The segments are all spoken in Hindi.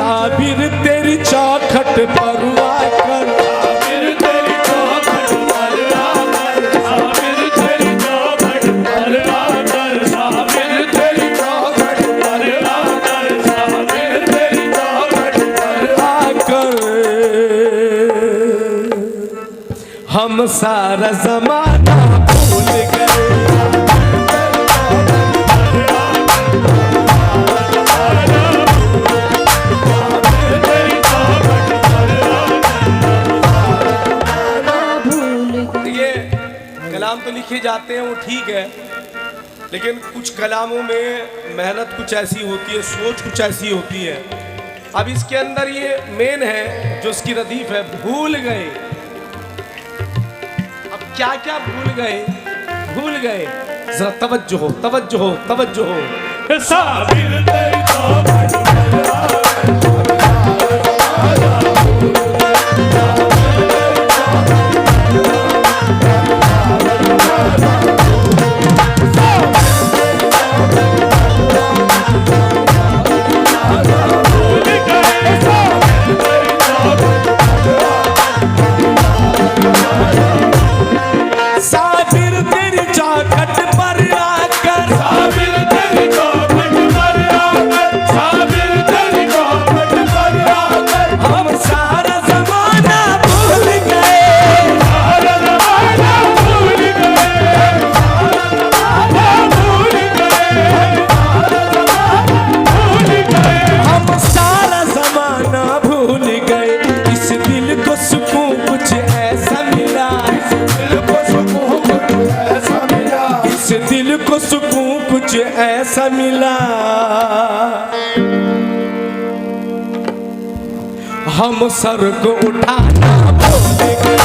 साबिर तेरी चौखट पर आकर, साबिर तेरी चौखट पर आकर, साबिर तेरी चौखट पर आकर, साबिर तेरी चौखट पर आकर, साबिर तेरी चौखट पर आकर हम सारा जमाना भूल गए। कलाम तो लिखे जाते हैं वो ठीक है, लेकिन कुछ कलामों में मेहनत कुछ ऐसी होती है, सोच कुछ ऐसी होती है। अब इसके अंदर ये मेन है जो इसकी रदीफ है, भूल गए। अब क्या क्या भूल गए, भूल गए, जरा तवज्जो हो, तवज्जो हो, तवज्जो हो। साबिर तेरी चौखट ऐसा मिला, हम सर को उठाना भूल गए,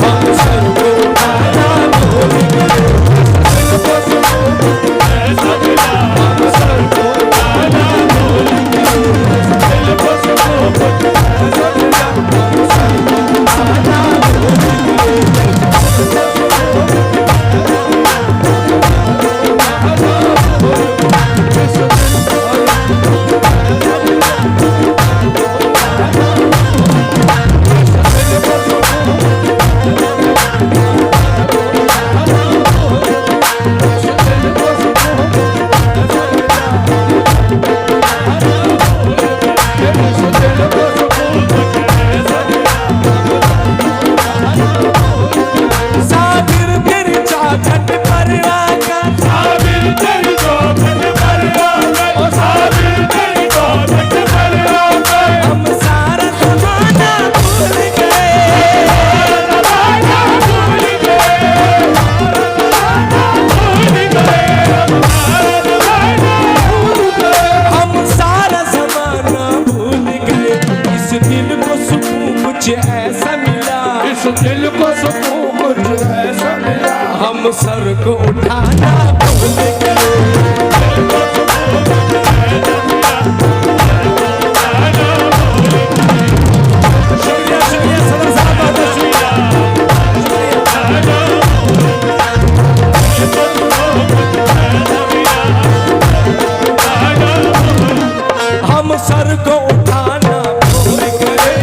हम सर को उठाना भूल गए, हम सर को उठाना भूल गए, दिल को सुकून कुछ ऐसा मिला, हम सर को उठाना भूल गए। हम सर को उठाना भूल गए,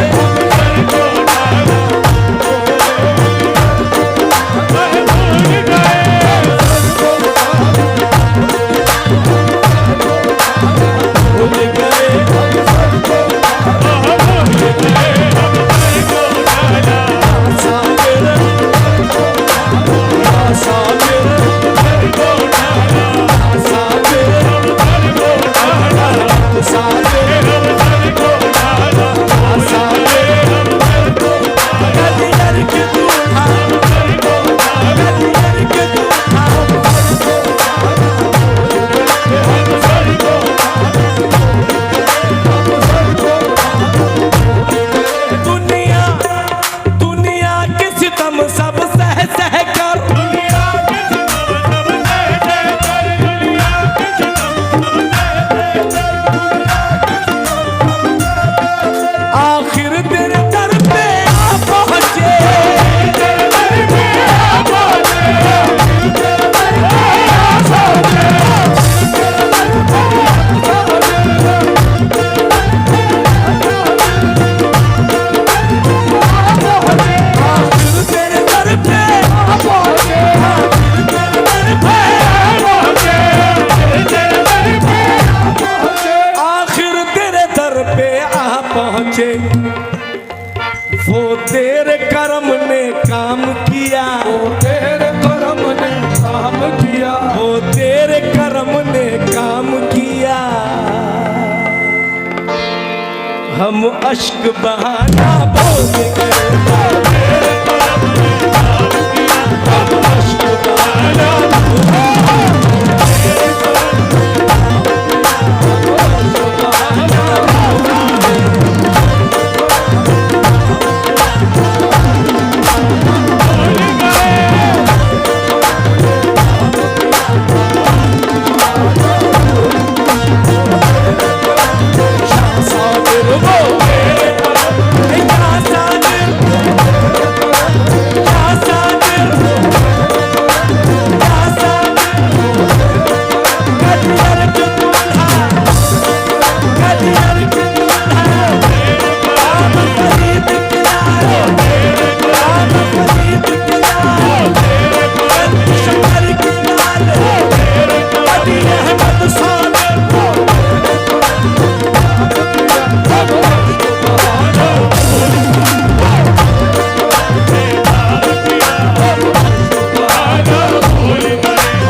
हम अश्क बहाना भूल गए,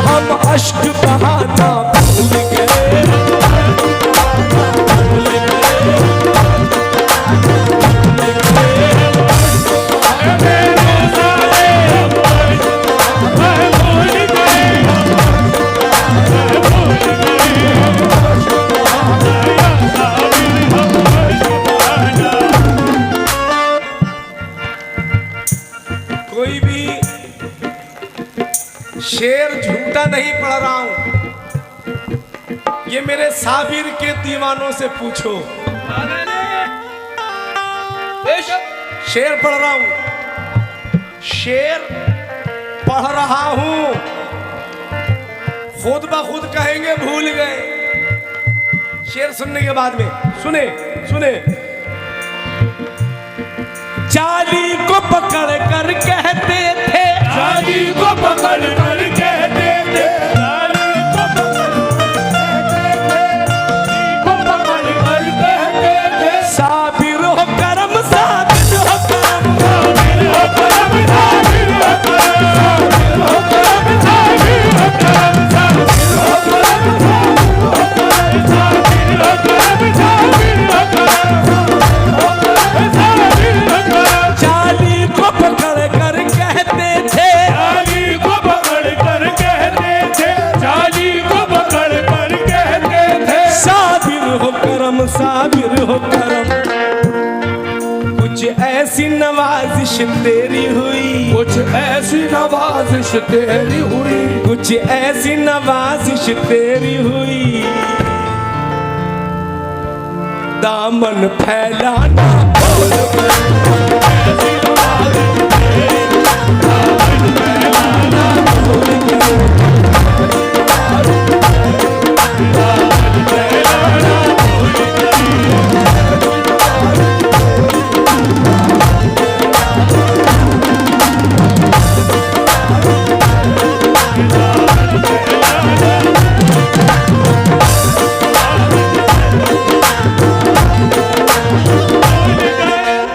हम अश्क बहाना भूल कोई भी शेर झूठा नहीं पढ़ रहा हूं, ये मेरे साबिर के दीवानों से पूछो। शेर पढ़ रहा हूं, शेर पढ़ रहा हूं, खुद ब खुद कहेंगे भूल गए। शेर सुनने के बाद में सुने सुने। जाली को पकड़ कर कहते थे, जाली को पकड़ कर कहते थे, जाली को पकड़ कर कहते थे, साबिर हो करम, साबिर हो करम, साबिर हो करम, साबिर हो करम, साबिर हो करम, साबिर हो करम, साबिर हो करम, साबिर हो करम, जाली को पकड़ कर कहते थे, जाली को पकड़ कर कहते थे, जाली को पकड़ कर कहते थे, साबिर हो करम, साबिर हो करम। कुछ ऐसी नवाजिश तेरी हुई, कुछ ऐसी नवाजिश तेरी हुई, कुछ ऐसी नवाजिश तेरी हुई, दामन फैलाना भूल गए, ऐसी नवाजिश तेरी हुई, दामन फैलाना भूल गए, दामन फैलाना भूल गए।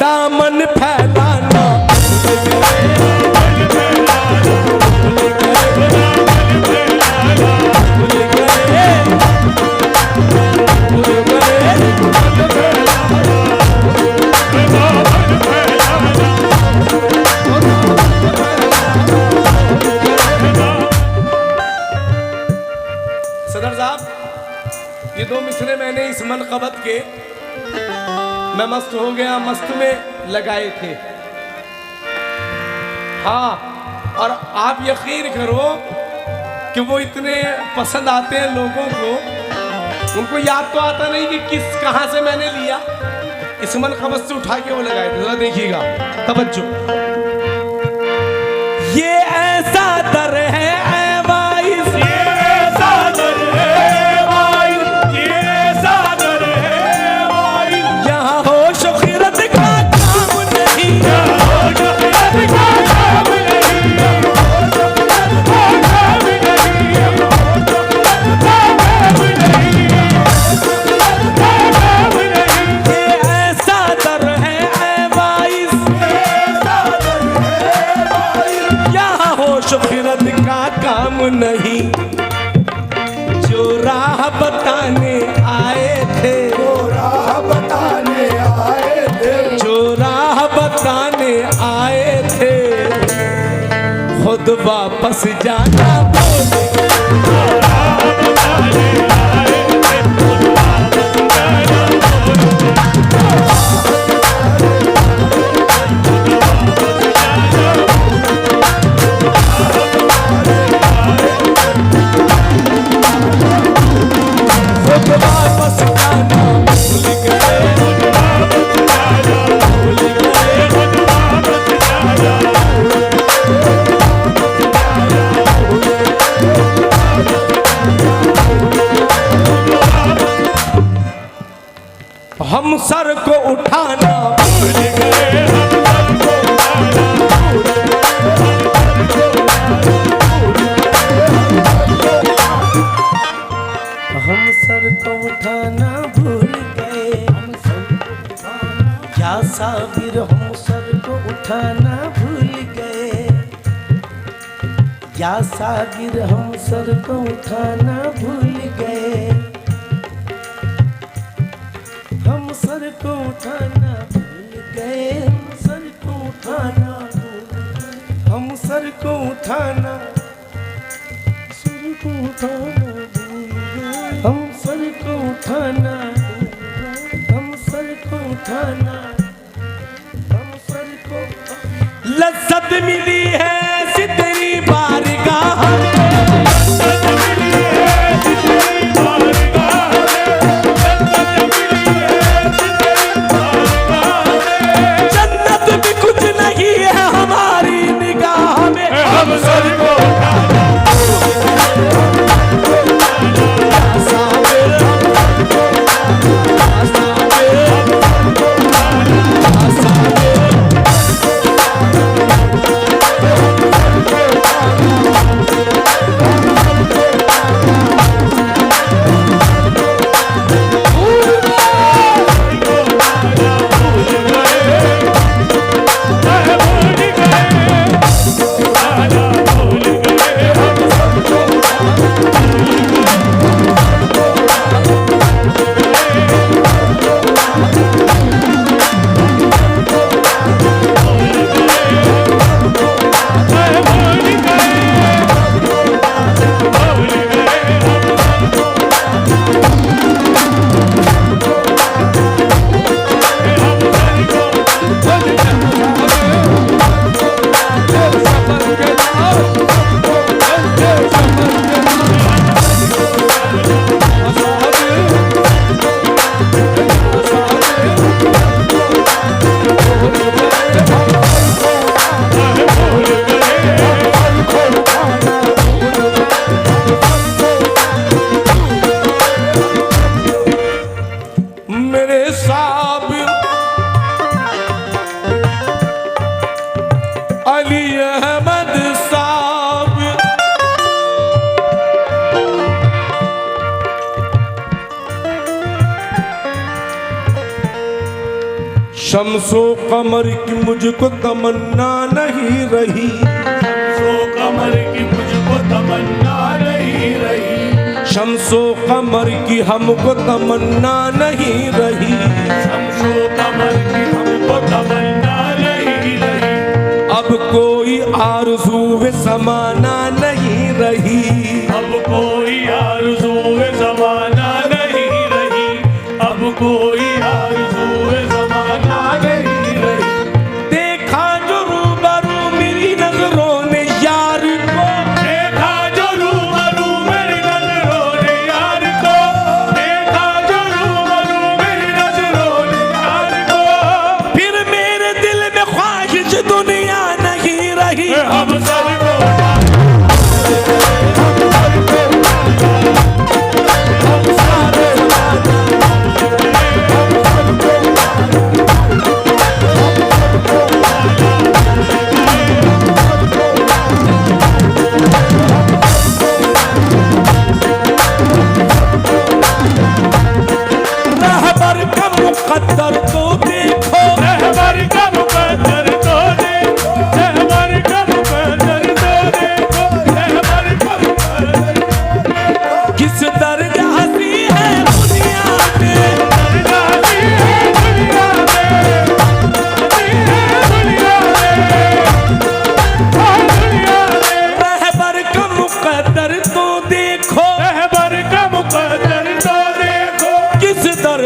दामन फैलाना भूल गए, भूल गए। सदर साहब, ये दो मिसरे मैंने इस मनक़बत के मैं मस्त हो गया मस्त में लगाए थे। हाँ, और आप यकीन करो कि वो इतने पसंद आते हैं लोगों को, उनको याद तो आता नहीं कि किस कहाँ से मैंने लिया। इस मनक़बत से उठा के वो लगाए थे। जरा देखिएगा, तवज्जो। ये ऐसा दर है ऐ वाइस, ये ऐसा दर है वाइल, ये ऐसा दर है वाइल, यहाँ होश और खिरत का काम नहीं, होश खिलत का काम नहीं, होश खिलत का काम नहीं, होश खिलत का काम नहीं, होश खिलत का काम नहीं। ये ऐसा दर है ऐ वाइस, ये ऐसा दर है वाइल, यहाँ होश और खिरत का खुद वापस जाना भूल खुद वापस जाना भूल गए, हम सर को उठाना भूल गए, हम सर को उठाना भूल गए, क्या साबिर हम सर को उठाना भूल गए, क्या सागिर हम सर को उठाना भूल गए, हम सर को उठाना भूल गए, हम सर को उठाना भूल गए, हम सर को उठाना भूल गए, हम सर को उठाना, हम सर को उठाना, हम सर को लज्जत मिली है ऐसी तेरी बारगाह में, जन्नत भी कुछ नहीं है हमारी निगाह में, हम सर को शम्सो कमर की मुझको तमन्ना नहीं रही, शम्सो कमर की मुझको तमन्ना नहीं रही, शम्सो कमर की हमको तमन्ना नहीं रही, शम्सो कमर की हमको तमन्ना नहीं रही, अब कोई आरज़ू ज़माना नहीं रही, अब कोई आरज़ू ज़माना नहीं रही, अब कोई आरज़ू ज़माना नहीं रही, देखा जो रूबरू मेरी नजरों ने यार को, देखा जो रूबरू मेरी नजरों ने यार को, देखा जो रूबरू मेरी नजरों ने यार को, फिर मेरे दिल में ख्वाहिश दुनिया नहीं रही, हम सर को हम सारे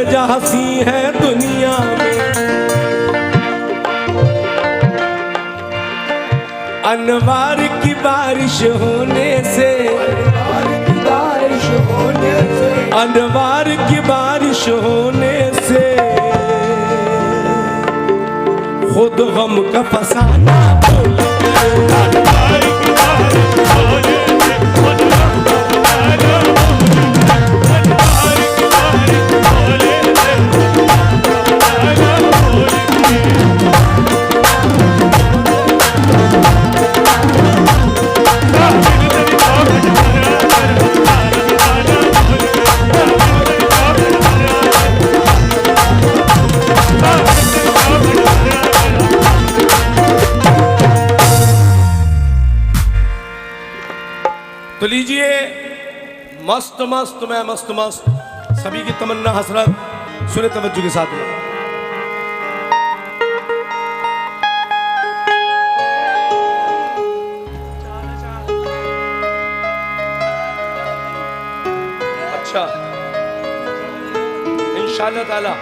दर्जा हंसी है दुनिया में। अनवार की बारिश होने से, अनवार की बारिश होने से खुद गम का फसाना भूल तो लीजिए मस्त मस्त मैं मस्त मस्त सभी की तमन्ना हसरत सुने तवज्जो के साथ में। अच्छा इंशाअल्लाह ताला